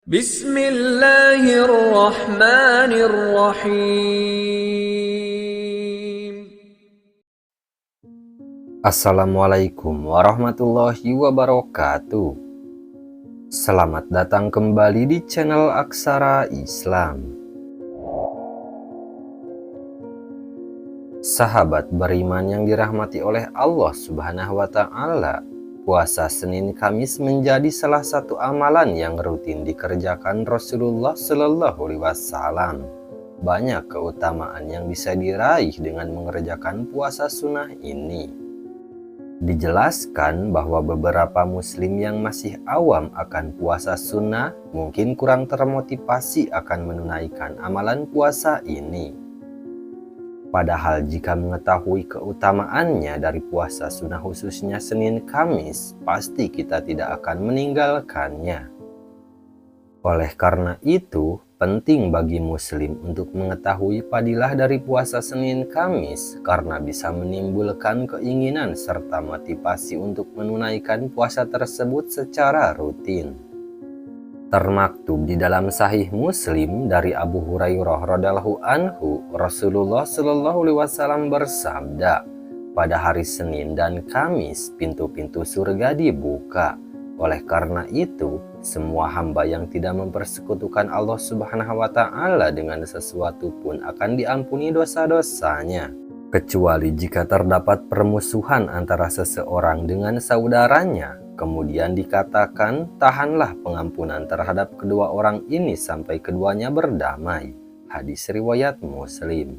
Bismillahirrahmanirrahim. Assalamualaikum warahmatullahi wabarakatuh. Selamat datang kembali di channel Aksara Islam. Sahabat beriman yang dirahmati oleh Allah Subhanahu wa Ta'ala, puasa Senin Kamis menjadi salah satu amalan yang rutin dikerjakan Rasulullah Shallallahu Alaihi Wasallam. Banyak keutamaan yang bisa diraih dengan mengerjakan puasa sunnah ini. Dijelaskan bahwa beberapa muslim yang masih awam akan puasa sunnah mungkin kurang termotivasi akan menunaikan amalan puasa ini. Padahal jika mengetahui keutamaannya dari puasa sunnah khususnya Senin Kamis, pasti kita tidak akan meninggalkannya. Oleh karena itu, penting bagi muslim untuk mengetahui fadilah dari puasa Senin Kamis karena bisa menimbulkan keinginan serta motivasi untuk menunaikan puasa tersebut secara rutin. Termaktub di dalam Sahih Muslim dari Abu Hurairah radhiyallahu anhu, Rasulullah Shallallahu Alaihi Wasallam bersabda, pada hari Senin dan Kamis pintu-pintu surga dibuka. Oleh karena itu, semua hamba yang tidak mempersekutukan Allah Subhanahu wa Ta'ala dengan sesuatu pun akan diampuni dosa-dosanya, kecuali jika terdapat permusuhan antara seseorang dengan saudaranya. Kemudian dikatakan, tahanlah pengampunan terhadap kedua orang ini sampai keduanya berdamai. Hadis riwayat Muslim.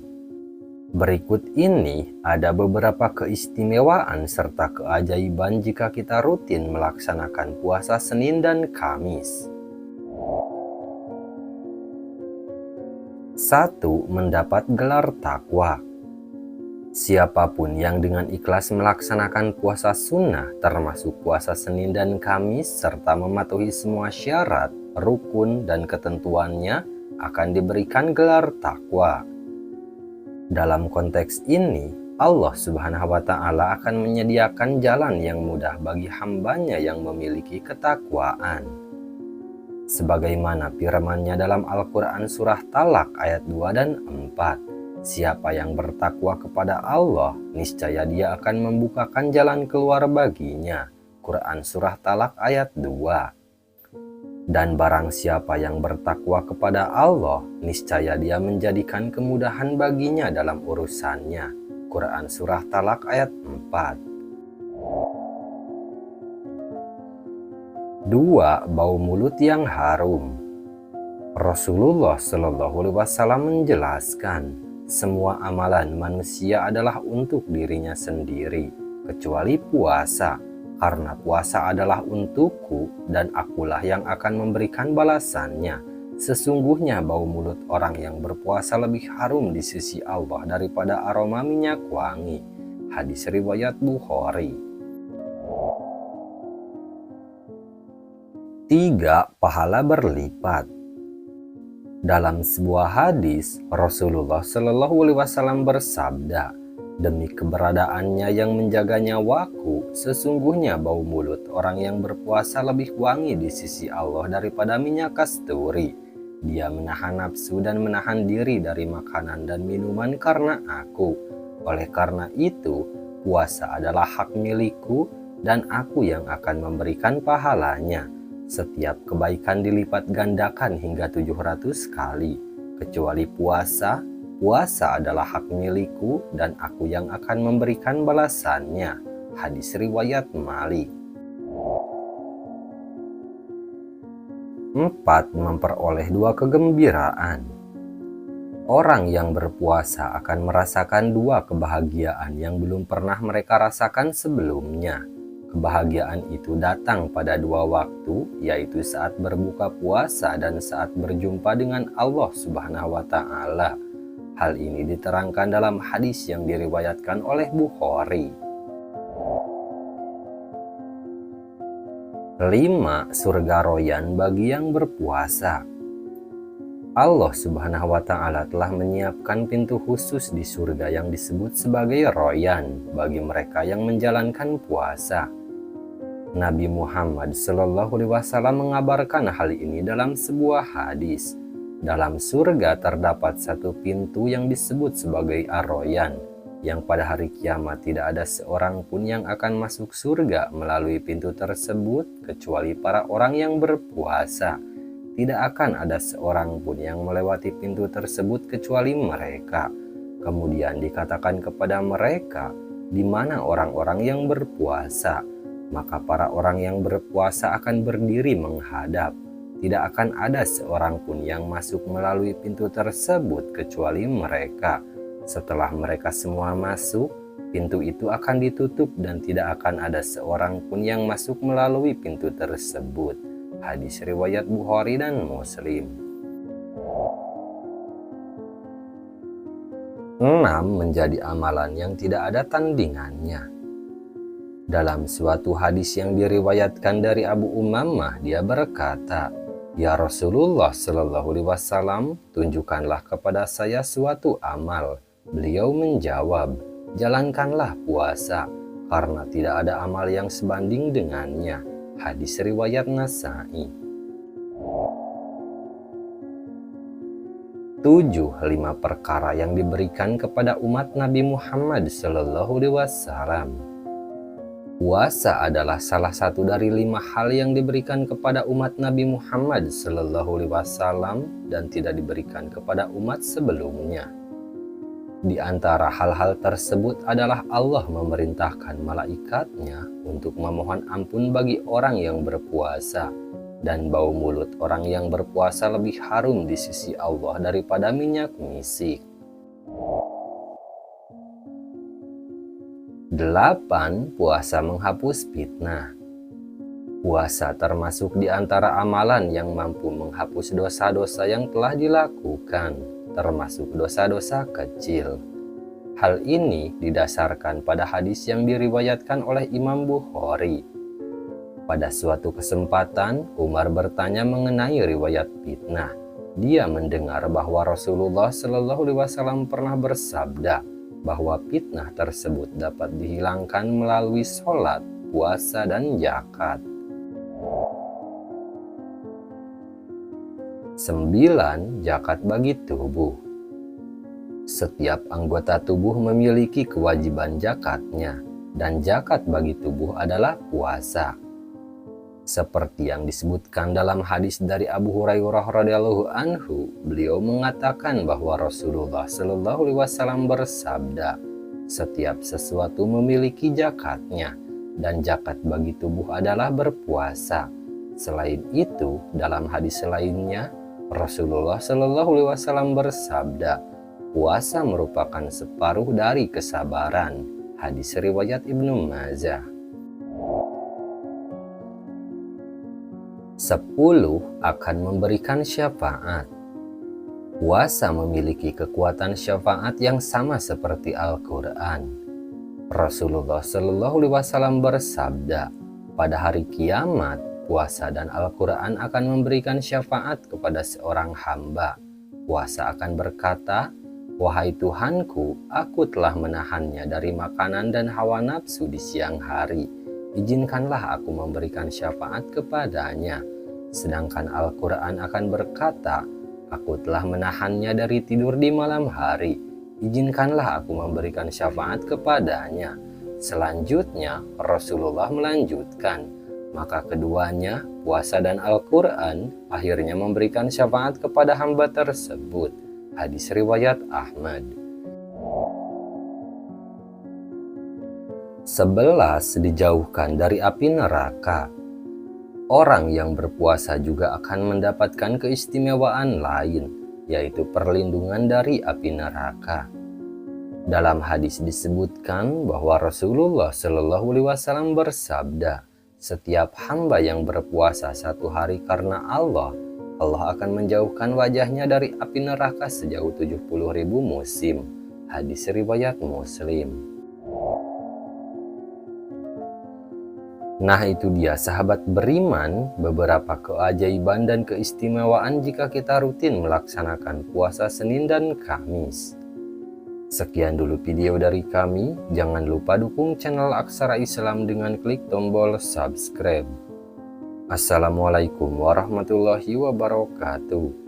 Berikut ini ada beberapa keistimewaan serta keajaiban jika kita rutin melaksanakan puasa Senin dan Kamis. 1. Mendapat gelar takwa. Siapapun yang dengan ikhlas melaksanakan puasa sunnah termasuk puasa Senin dan Kamis serta mematuhi semua syarat, rukun, dan ketentuannya akan diberikan gelar takwa. Dalam konteks ini, Allah Subhanahu wa Ta'ala akan menyediakan jalan yang mudah bagi hambanya yang memiliki ketakwaan. Sebagaimana firman-Nya dalam Al-Quran Surah Talaq ayat 2 dan 4. Siapa yang bertakwa kepada Allah, niscaya Dia akan membukakan jalan keluar baginya. Quran Surah Talaq ayat 2. Dan barang siapa yang bertakwa kepada Allah, niscaya Dia menjadikan kemudahan baginya dalam urusannya. Quran Surah Talaq ayat 4. 2. Bau mulut yang harum. Rasulullah Shallallahu Alaihi Wasallam menjelaskan, semua amalan manusia adalah untuk dirinya sendiri, kecuali puasa, karena puasa adalah untukku dan akulah yang akan memberikan balasannya. Sesungguhnya bau mulut orang yang berpuasa lebih harum di sisi Allah daripada aroma minyak wangi. Hadis riwayat Bukhari. 3. Pahala berlipat. Dalam sebuah hadis, Rasulullah Shallallahu Alaihi Wasallam bersabda, demi keberadaannya yang menjaga nyawaku, sesungguhnya bau mulut orang yang berpuasa lebih wangi di sisi Allah daripada minyak kasturi. Dia menahan nafsu dan menahan diri dari makanan dan minuman karena aku. Oleh karena itu, puasa adalah hak milikku dan aku yang akan memberikan pahalanya. Setiap kebaikan dilipat gandakan hingga 700 kali. Kecuali puasa, puasa adalah hak milikku dan aku yang akan memberikan balasannya. Hadis riwayat Malik. 4. Memperoleh 2 kegembiraan. Orang yang berpuasa akan merasakan 2 kebahagiaan yang belum pernah mereka rasakan sebelumnya. Kebahagiaan itu datang pada 2 waktu, yaitu saat berbuka puasa dan saat berjumpa dengan Allah Subhanahu wa Ta'ala. Hal ini diterangkan dalam hadis yang diriwayatkan oleh Bukhari. 5. Surga royan bagi yang berpuasa. Allah Subhanahu wa Ta'ala telah menyiapkan pintu khusus di surga yang disebut sebagai royan bagi mereka yang menjalankan puasa. Nabi Muhammad Shallallahu Alaihi Wasallam mengabarkan hal ini dalam sebuah hadis. Dalam surga terdapat satu pintu yang disebut sebagai Ar-Royan, yang pada hari kiamat tidak ada seorang pun yang akan masuk surga melalui pintu tersebut kecuali para orang yang berpuasa. Tidak akan ada seorang pun yang melewati pintu tersebut kecuali mereka. Kemudian dikatakan kepada mereka, di mana orang-orang yang berpuasa? Maka para orang yang berpuasa akan berdiri menghadap. Tidak akan ada seorang pun yang masuk melalui pintu tersebut kecuali mereka. Setelah mereka semua masuk, pintu itu akan ditutup dan tidak akan ada seorang pun yang masuk melalui pintu tersebut. Hadis riwayat Bukhari dan Muslim. 6. Menjadi amalan yang tidak ada tandingannya. Dalam suatu hadis yang diriwayatkan dari Abu Umamah, dia berkata, "Ya Rasulullah Shallallahu Alaihi Wasallam, tunjukkanlah kepada saya suatu amal." Beliau menjawab, "Jalankanlah puasa, karena tidak ada amal yang sebanding dengannya." Hadis riwayat Nasa'i. 7. 5 perkara yang diberikan kepada umat Nabi Muhammad Shallallahu Alaihi Wasallam. Puasa adalah salah satu dari 5 hal yang diberikan kepada umat Nabi Muhammad Shallallahu Alaihi Wasallam dan tidak diberikan kepada umat sebelumnya. Di antara hal-hal tersebut adalah Allah memerintahkan malaikatnya untuk memohon ampun bagi orang yang berpuasa, dan bau mulut orang yang berpuasa lebih harum di sisi Allah daripada minyak misik. 8. Puasa menghapus fitnah. Puasa termasuk di antara amalan yang mampu menghapus dosa-dosa yang telah dilakukan, termasuk dosa-dosa kecil. Hal ini didasarkan pada hadis yang diriwayatkan oleh Imam Bukhari. Pada suatu kesempatan, Umar bertanya mengenai riwayat fitnah. Dia mendengar bahwa Rasulullah Shallallahu Alaihi Wasallam pernah bersabda bahwa fitnah tersebut dapat dihilangkan melalui sholat, puasa, dan zakat. 9. Zakat bagi tubuh. Setiap anggota tubuh memiliki kewajiban zakatnya, dan zakat bagi tubuh adalah puasa. Seperti yang disebutkan dalam hadis dari Abu Hurairah radhiyallahu anhu, beliau mengatakan bahwa Rasulullah Shallallahu Alaihi Wasallam bersabda, "Setiap sesuatu memiliki zakatnya, dan zakat bagi tubuh adalah berpuasa." Selain itu, dalam hadis lainnya, Rasulullah Shallallahu Alaihi Wasallam bersabda, "Puasa merupakan separuh dari kesabaran." Hadis riwayat Ibnu Majah. 10. Akan memberikan syafaat. Puasa memiliki kekuatan syafaat yang sama seperti Al-Quran. Rasulullah Shallallahu Alaihi Wasallam bersabda, pada hari kiamat, puasa dan Al-Quran akan memberikan syafaat kepada seorang hamba. Puasa akan berkata, "Wahai Tuhanku, aku telah menahannya dari makanan dan hawa nafsu di siang hari. Izinkanlah aku memberikan syafaat kepadanya." Sedangkan Al-Quran akan berkata, "Aku telah menahannya dari tidur di malam hari. Izinkanlah aku memberikan syafaat kepadanya." Selanjutnya Rasulullah melanjutkan, maka keduanya, puasa dan Al-Quran, akhirnya memberikan syafaat kepada hamba tersebut. Hadis riwayat Ahmad. 11. Dijauhkan dari api neraka. Orang yang berpuasa juga akan mendapatkan keistimewaan lain, yaitu perlindungan dari api neraka. Dalam hadis disebutkan bahwa Rasulullah Shallallahu Alaihi Wasallam bersabda, "Setiap hamba yang berpuasa 1 hari karena Allah akan menjauhkan wajahnya dari api neraka sejauh 70.000 musim." Hadis riwayat Muslim. Nah, itu dia sahabat beriman, beberapa keajaiban dan keistimewaan jika kita rutin melaksanakan puasa Senin dan Kamis. Sekian dulu video dari kami. Jangan lupa dukung channel Aksara Islam dengan klik tombol subscribe. Assalamualaikum warahmatullahi wabarakatuh.